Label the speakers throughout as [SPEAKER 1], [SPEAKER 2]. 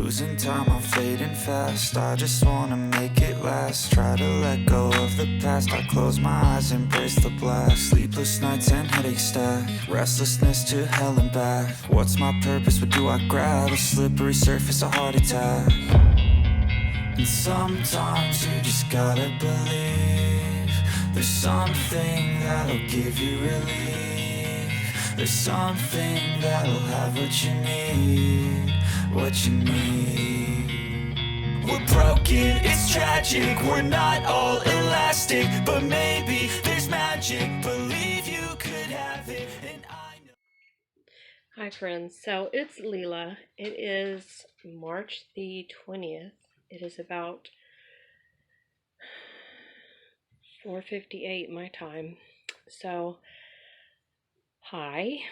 [SPEAKER 1] Losing time, I'm fading fast. I just wanna make it last. Try to let go of the past. I close my eyes, embrace the blast. Sleepless nights and headache stack. Restlessness to hell and back. What's my purpose? What do I grab? A slippery surface, a heart attack. And sometimes you just gotta believe there's something that'll give you relief. There's something that'll have what you need, what you need. We're broken, it's tragic, we're not all elastic, but maybe there's magic. Believe you could have it, and I know.
[SPEAKER 2] Hi friends, so it's Leila. It is March the 20th. It is about 4:58 my time. So, hi.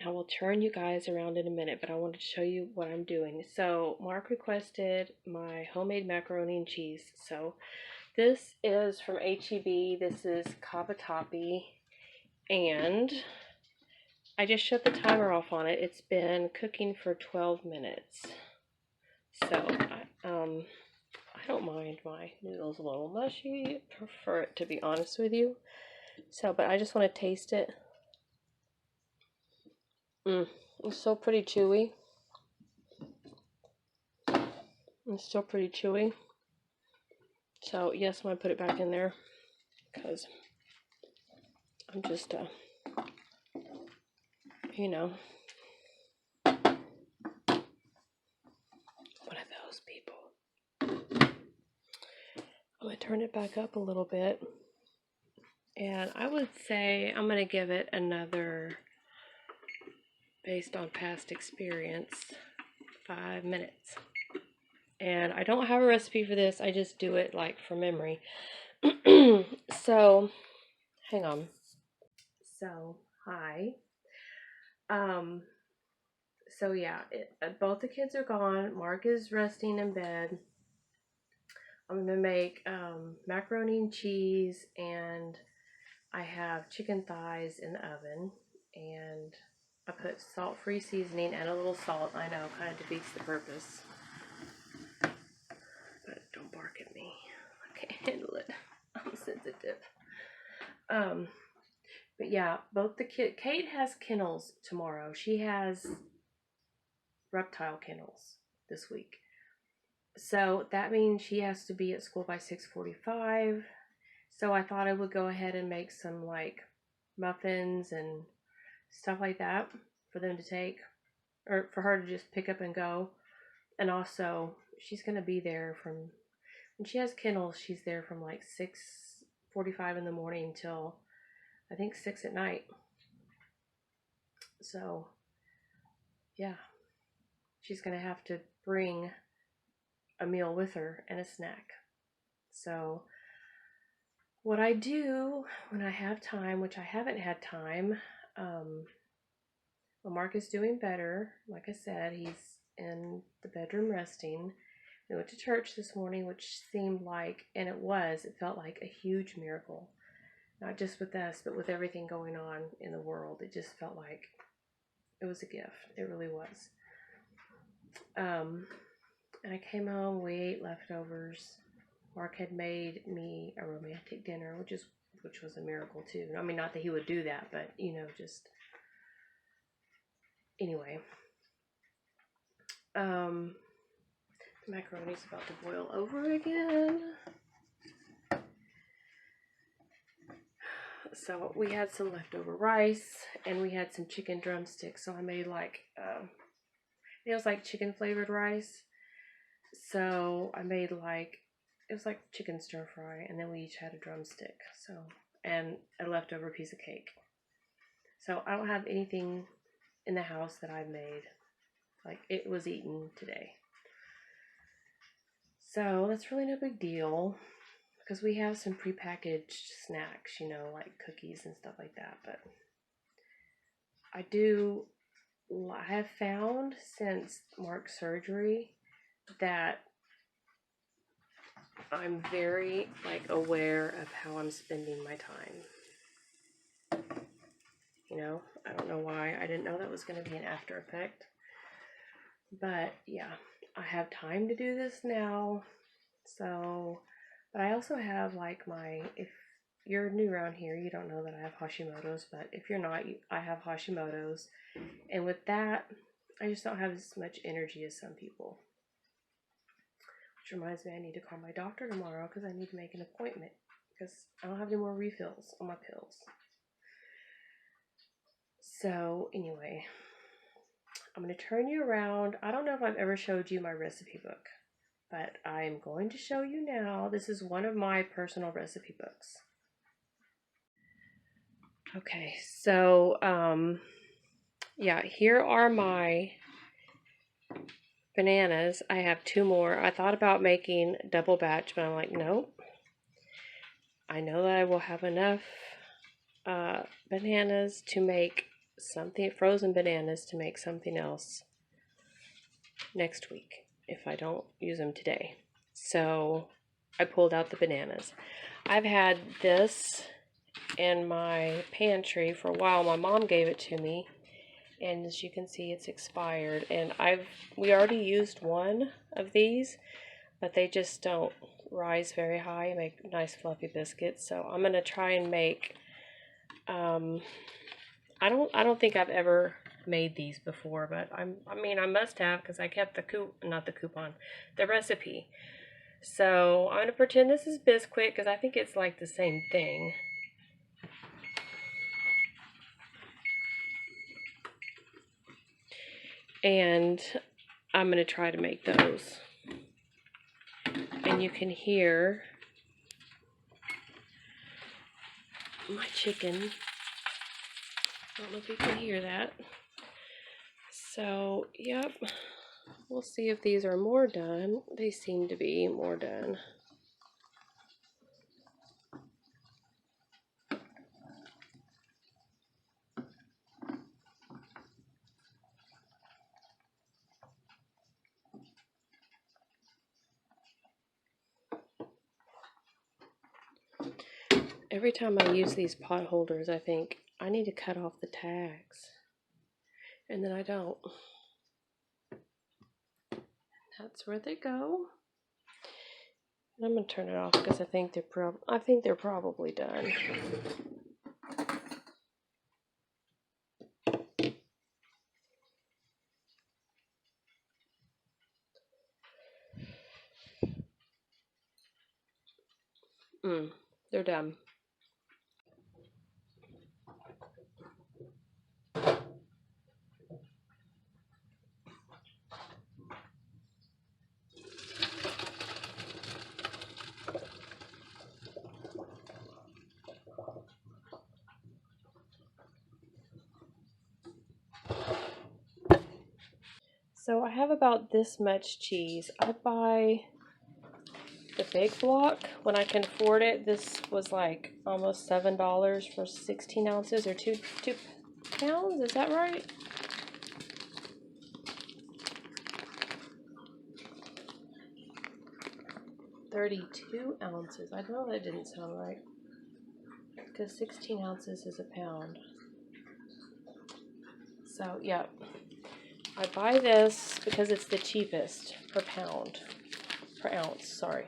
[SPEAKER 2] I will turn you guys around in a minute, but I wanted to show you what I'm doing. So, Mark requested my homemade macaroni and cheese. So, this is from HEB. This is cavatappi, and I just shut the timer off on it. It's been cooking for 12 minutes. So, I don't mind my noodles a little mushy. I prefer it, to be honest with you. So, but I just want to taste it. It's so pretty chewy. It's still pretty chewy. So, yes, I'm going to put it back in there because I'm just, you know, one of those people. I'm going to turn it back up a little bit. And I would say I'm going to give it another, based on past experience, 5 minutes. And I don't have a recipe for this. I just do it like from memory. So, hang on. So, hi. So yeah, both the kids are gone. Mark is resting in bed. I'm gonna make macaroni and cheese, and I have chicken thighs in the oven, and I put salt-free seasoning and a little salt. I know, kind of defeats the purpose. But don't bark at me. I can't handle it. I'm sensitive. But yeah, both the kids. Kate has kennels tomorrow. She has reptile kennels this week. So that means she has to be at school by 6:45. So I thought I would go ahead and make some like muffins and stuff like that for them to take, or for her to just pick up and go. And also, she's going to be there from, when she has kennels, she's there from like 6:45 in the morning till I think 6 at night. So, yeah, she's going to have to bring a meal with her and a snack. So, what I do when I have time, which I haven't had time, well, Mark is doing better. Like I said, he's in the bedroom resting. We went to church this morning, which seemed like, and it felt like a huge miracle. Not just with us, but with everything going on in the world. It just felt like it was a gift. It really was. And I came home, we ate leftovers. Mark had made me a romantic dinner, which was a miracle too. I mean, not that he would do that, but just anyway. The macaroni's about to boil over again. So we had some leftover rice, and we had some chicken drumsticks. So I made like it was like chicken flavored rice. So I made like, it was like chicken stir fry, and then we each had a drumstick. So, and a leftover piece of cake. So I don't have anything in the house that I made. Like, it was eaten today. So that's really no big deal, because we have some prepackaged snacks, like cookies and stuff like that. But I have found since Mark's surgery that I'm very aware of how I'm spending my time. I don't know why. I didn't know that was going to be an after effect. But yeah, I have time to do this now. So, but I also have like if you're new around here, you don't know that I have Hashimoto's, but if you're not, I have Hashimoto's. And with that, I just don't have as much energy as some people. Which reminds me, I need to call my doctor tomorrow because I need to make an appointment because I don't have any more refills on my pills. So anyway, I'm going to turn you around. I don't know if I've ever showed you my recipe book, but I'm going to show you now. This is one of my personal recipe books. Okay, so yeah, here are my bananas. I have 2 more. I thought about making double batch, but I'm like, nope. I know that I will have enough bananas to make something, frozen bananas to make something else next week if I don't use them today. So I pulled out the bananas. I've had this in my pantry for a while. My mom gave it to me, and as you can see, it's expired. And we already used one of these, but they just don't rise very high and make nice fluffy biscuits. So I'm gonna try and make. I don't think I've ever made these before, but I mean I must have because I kept the recipe. So I'm gonna pretend this is Bisquick because I think it's like the same thing. And I'm going to try to make those. And you can hear my chicken. I don't know if you can hear that. So, yep. We'll see if these are more done. They seem to be more done. Every time I use these pot holders, I think I need to cut off the tags. And then I don't. That's where they go. And I'm gonna turn it off because I think they're probably done. They're done. So I have about this much cheese. I buy the big block when I can afford it. This was like almost $7 for 16 ounces or two pounds. Is that right? $32 ounces. I know that didn't sound right because 16 ounces is a pound. So, yeah. I buy this because it's the cheapest per ounce, sorry.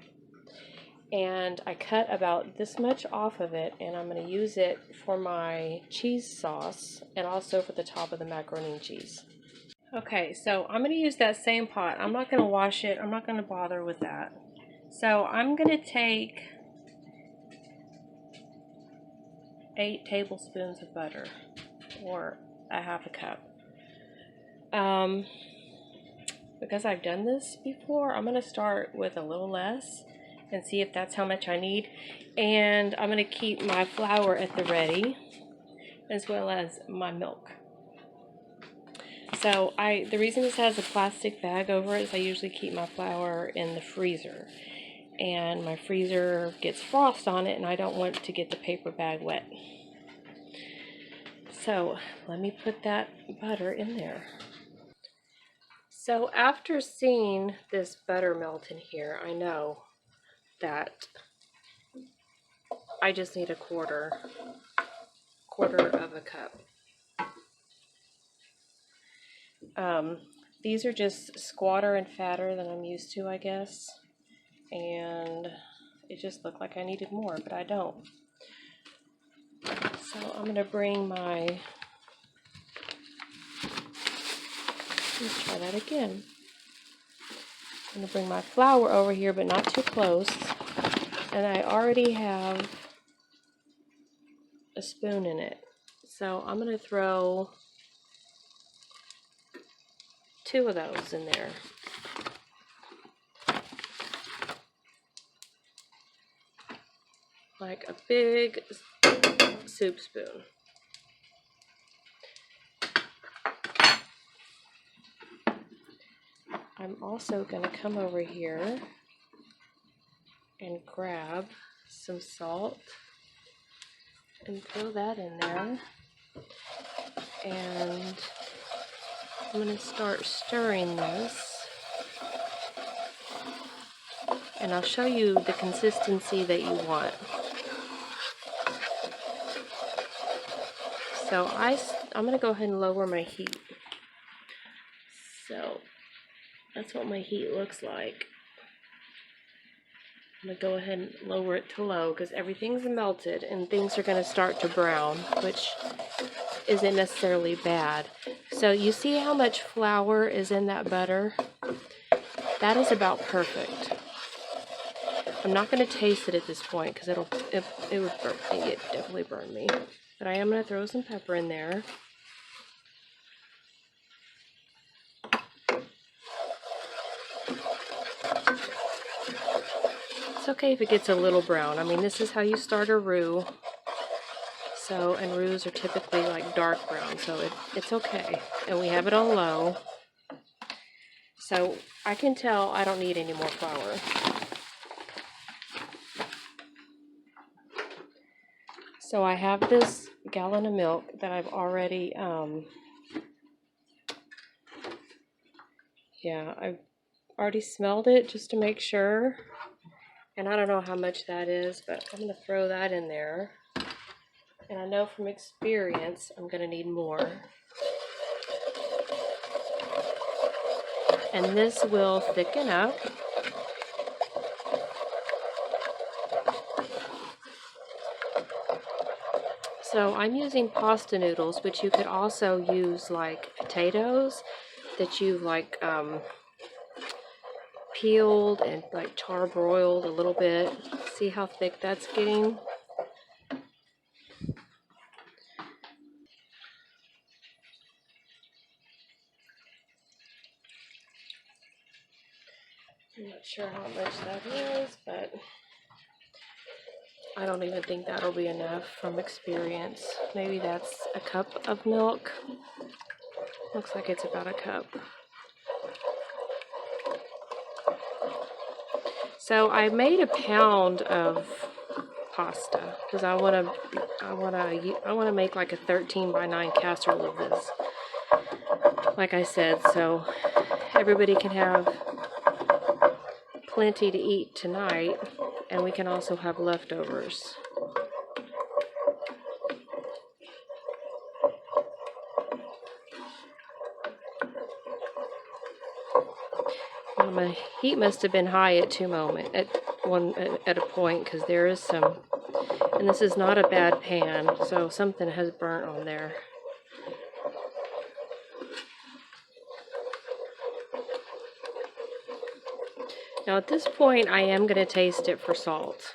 [SPEAKER 2] And I cut about this much off of it, and I'm going to use it for my cheese sauce and also for the top of the macaroni and cheese. Okay, so I'm going to use that same pot. I'm not going to wash it. I'm not going to bother with that. So I'm going to take 8 tablespoons of butter, or a half a cup. Because I've done this before, I'm going to start with a little less and see if that's how much I need. And I'm going to keep my flour at the ready, as well as my milk. So the reason this has a plastic bag over it is I usually keep my flour in the freezer. And my freezer gets frost on it, and I don't want to get the paper bag wet. So let me put that butter in there. So after seeing this butter melt in here, I know that I just need a quarter of a cup. These are just squatter and fatter than I'm used to, I guess. And it just looked like I needed more, but I don't. So I'm going to bring my, let's try that again. I'm going to bring my flour over here, but not too close. And I already have a spoon in it. So I'm going to throw 2 of those in there. Like a big soup spoon. I'm also going to come over here and grab some salt and throw that in there. And I'm going to start stirring this. And I'll show you the consistency that you want. So I'm going to go ahead and lower my heat. So that's what my heat looks like. I'm going to go ahead and lower it to low because everything's melted and things are going to start to brown, which isn't necessarily bad. So you see how much flour is in that butter? That is about perfect. I'm not going to taste it at this point because it would burn, it definitely burn me. But I am going to throw some pepper in there. It's okay if it gets a little brown. I mean, this is how you start a roux. So, and roux are typically like dark brown, so it's okay. And we have it on low. So I can tell I don't need any more flour. So I have this gallon of milk that I've already, I've already smelled it just to make sure. And I don't know how much that is, but I'm going to throw that in there. And I know from experience I'm going to need more. And this will thicken up. So I'm using pasta noodles, but you could also use like potatoes that you've like peeled and like charbroiled a little bit. See how thick that's getting? I'm not sure how much that is, but I don't even think that'll be enough from experience. Maybe that's a cup of milk. Looks like it's about a cup. So I made a pound of pasta because I want to make like a 13x9 casserole of this. Like I said, so everybody can have plenty to eat tonight, and we can also have leftovers. Well, my heat must have been high at a point because there is some, and this is not a bad pan, so something has burnt on there. Now at this point I am going to taste it for salt.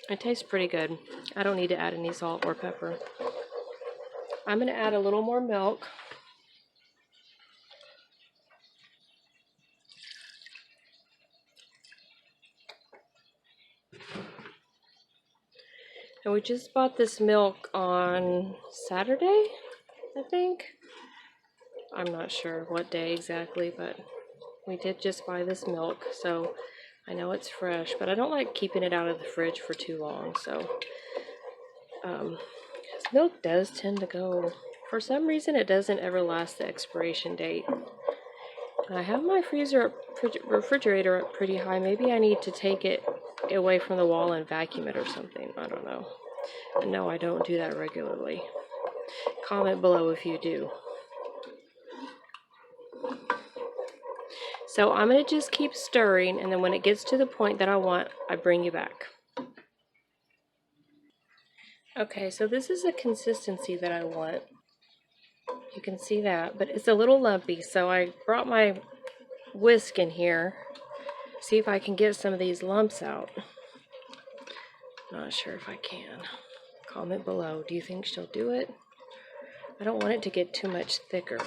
[SPEAKER 2] It tastes pretty good. I don't need to add any salt or pepper. I'm going to add a little more milk. And we just bought this milk on Saturday, I think. I'm not sure what day exactly, but we did just buy this milk, so I know it's fresh, but I don't like keeping it out of the fridge for too long, so milk does tend to go, for some reason it doesn't ever last the expiration date. I have my refrigerator up pretty high. Maybe I need to take it away from the wall and vacuum it or something. I don't know. And no, I don't do that regularly. Comment below if you do. So I'm going to just keep stirring, and then when it gets to the point that I want, I bring you back. Okay, so this is the consistency that I want. You can see that, but it's a little lumpy, so I brought my whisk in here. See if I can get some of these lumps out. Not sure if I can. Comment below. Do you think she'll do it? I don't want it to get too much thicker.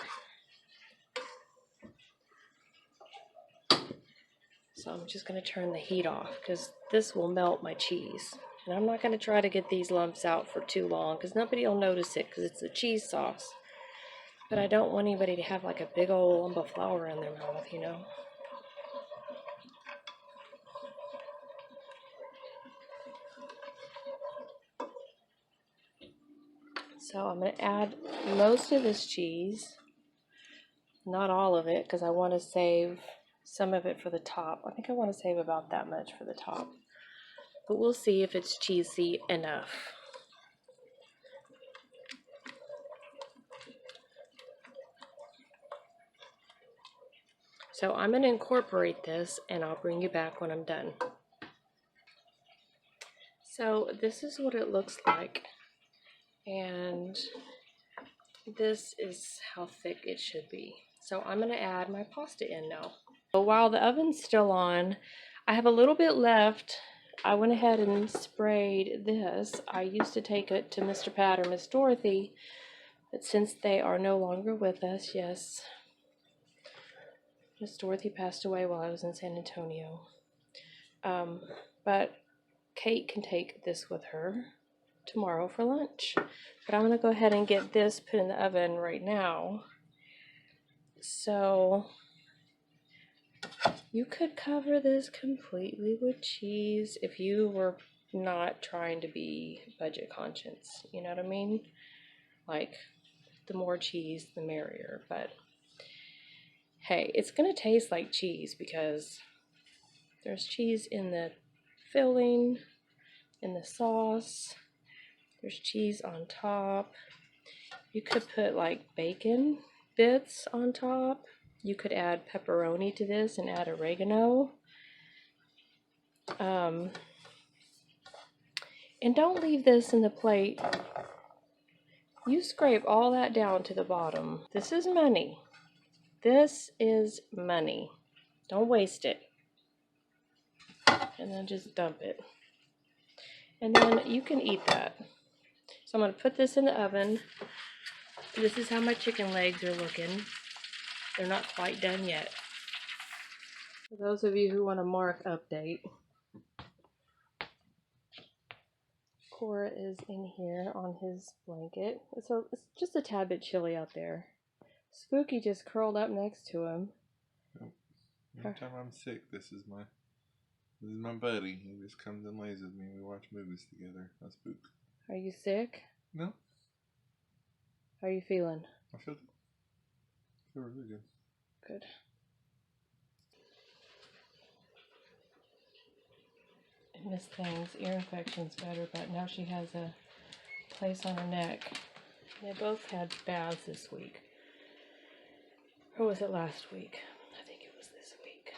[SPEAKER 2] So I'm just going to turn the heat off because this will melt my cheese. And I'm not going to try to get these lumps out for too long because nobody will notice it because it's the cheese sauce. But I don't want anybody to have like a big old lump of flour in their mouth, you know. So I'm going to add most of this cheese. Not all of it because I want to save some of it for the top. I think I want to save about that much for the top. But we'll see if it's cheesy enough. So I'm going to incorporate this and I'll bring you back when I'm done. So this is what it looks like. And this is how thick it should be. So I'm going to add my pasta in now. So while the oven's still on, I have a little bit left. I went ahead and sprayed this. I used to take it to Mr. Pat or Miss Dorothy, but since they are no longer with us, yes, Miss Dorothy passed away while I was in San Antonio. But Kate can take this with her tomorrow for lunch. But I'm going to go ahead and get this put in the oven right now. So you could cover this completely with cheese if you were not trying to be budget conscious. You know what I mean? Like, the more cheese, the merrier. But hey, it's going to taste like cheese because there's cheese in the filling, in the sauce. There's cheese on top. You could put like bacon bits on top. You could add pepperoni to this and add oregano. And don't leave this in the plate. You scrape all that down to the bottom. This is money. This is money. Don't waste it. And then just dump it. And then you can eat that. So I'm going to put this in the oven. This is how my chicken legs are looking. They're not quite done yet. For those of you who want a Mark update, Cora is in here on his blanket. So it's just a tad bit chilly out there. Spooky just curled up next to him.
[SPEAKER 3] Anytime I'm sick, this is my buddy. He just comes and lays with me. We watch movies together. That's Spook.
[SPEAKER 2] Are you sick?
[SPEAKER 3] No.
[SPEAKER 2] How are you feeling?
[SPEAKER 3] I feel really good.
[SPEAKER 2] Good. Miss Thing's ear infection's better, but now she has a place on her neck. They both had baths this week. Or was it last week? I think it was this week.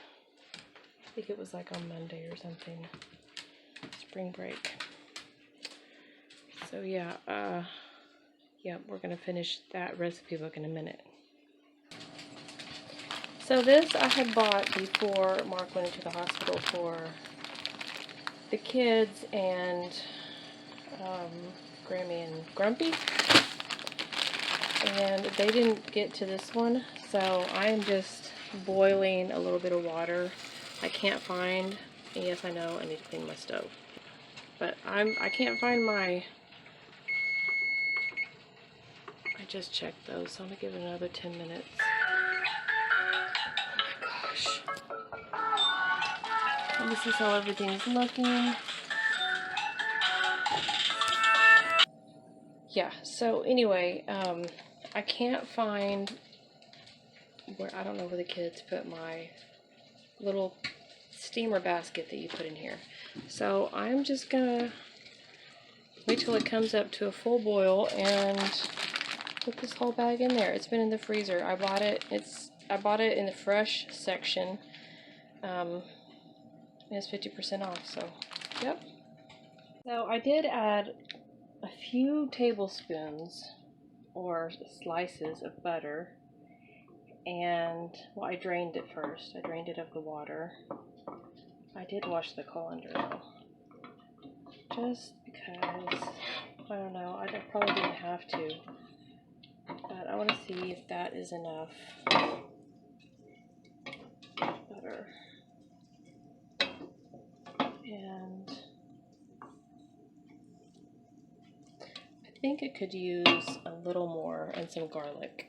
[SPEAKER 2] I think it was like on Monday or something. Spring break. So yeah, we're gonna finish that recipe book in a minute. So this I had bought before Mark went into the hospital for the kids and Grammy and Grumpy, and they didn't get to this one, so I am just boiling a little bit of water. I can't find, and yes I know I need to clean my stove, but I can't find my, I just checked those, so I'm gonna give it another 10 minutes. Oh my gosh. And this is how everything's looking. Yeah, so anyway, I can't find where, I don't know where the kids put my little steamer basket that you put in here. So I'm just gonna wait till it comes up to a full boil and put this whole bag in there. It's been in the freezer. I bought it in the fresh section. It's 50% off, so yep. So I did add a few tablespoons or slices of butter, and well, I drained it first. I drained it of the water. I did wash the colander though, just because, I don't know, I probably didn't have to, but I want to see if that is enough butter. And I think it could use a little more and some garlic.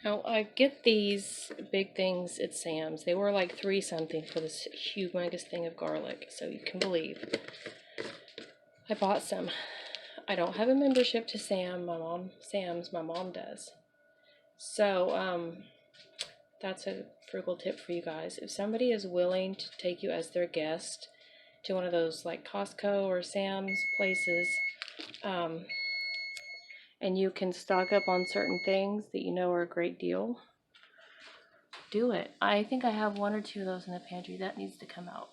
[SPEAKER 2] Now, I get these big things at Sam's. They were like $3 something for this humongous thing of garlic, so you can believe. I bought some. I don't have a membership to Sam's. My mom does. So, that's a frugal tip for you guys. If somebody is willing to take you as their guest to one of those like Costco or Sam's places, and you can stock up on certain things that you know are a great deal, do it. I think I have 1 or 2 of those in the pantry. That needs to come out.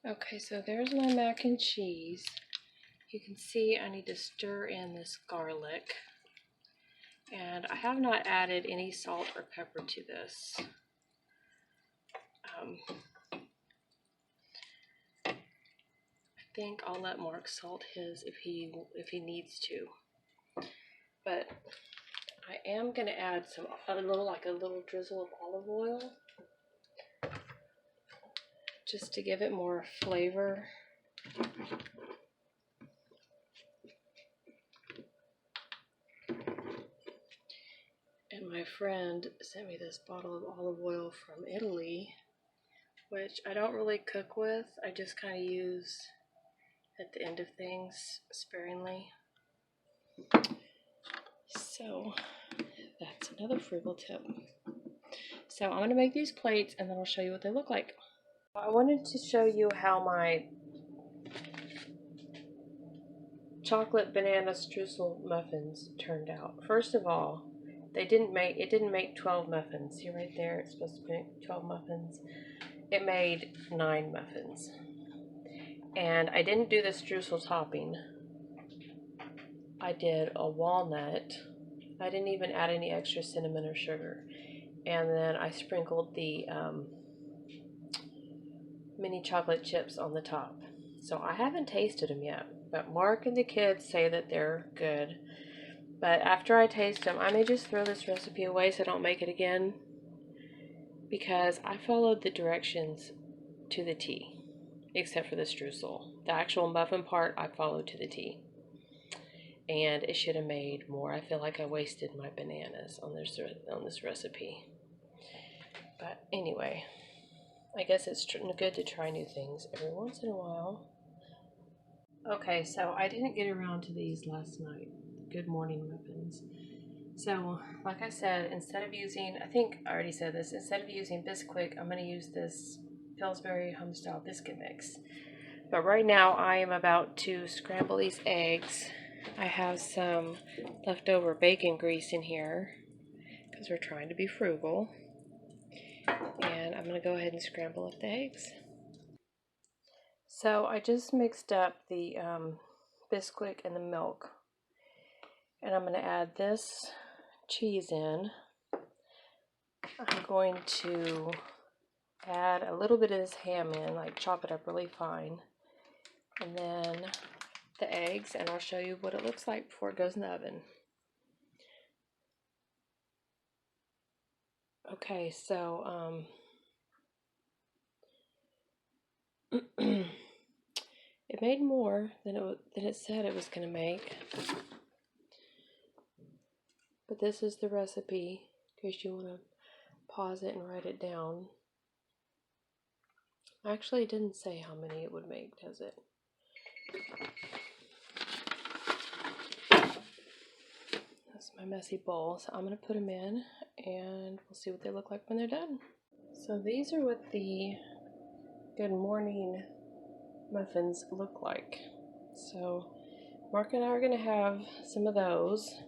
[SPEAKER 2] Okay, so there's my mac and cheese. You can see I need to stir in this garlic. And I have not added any salt or pepper to this. I think I'll let Mark salt his if he needs to. But I am gonna add a little drizzle of olive oil, just to give it more flavor. And my friend sent me this bottle of olive oil from Italy, which I don't really cook with. I just kind of use at the end of things sparingly. So that's another frugal tip. So I'm going to make these plates and then I'll show you what they look like. I wanted to show you how my chocolate banana streusel muffins turned out. First of all, it didn't make 12 muffins. See right there, it's supposed to make 12 muffins. It made 9 muffins. And I didn't do the streusel topping. I did a walnut. I didn't even add any extra cinnamon or sugar. And then I sprinkled the mini chocolate chips on the top. So I haven't tasted them yet, but Mark and the kids say that they're good. But after I taste them, I may just throw this recipe away so I don't make it again, because I followed the directions to the T, except for the streusel. The actual muffin part I followed to the T. And it should have made more. I feel like I wasted my bananas on this recipe. But anyway, I guess it's good to try new things every once in a while. Okay, so I didn't get around to these last night. Good morning muffins. So, like I said, instead of using, I think I already said this, instead of using Bisquick, I'm going to use this Pillsbury Homestyle biscuit mix. But right now, I am about to scramble these eggs. I have some leftover bacon grease in here, because we're trying to be frugal. And I'm going to go ahead and scramble up the eggs. So I just mixed up the Bisquick and the milk. And I'm going to add this cheese in. I'm going to add a little bit of this ham in, like chop it up really fine. And then the eggs, and I'll show you what it looks like before it goes in the oven. Okay, so it made more than it said it was going to make. But this is the recipe, in case you want to pause it and write it down. Actually, it didn't say how many it would make, does it? That's my messy bowl. So I'm going to put them in, and we'll see what they look like when they're done. So these are what the good morning muffins look like. So Mark and I are going to have some of those.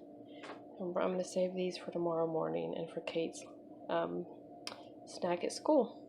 [SPEAKER 2] I'm going to save these for tomorrow morning and for Kate's snack at school.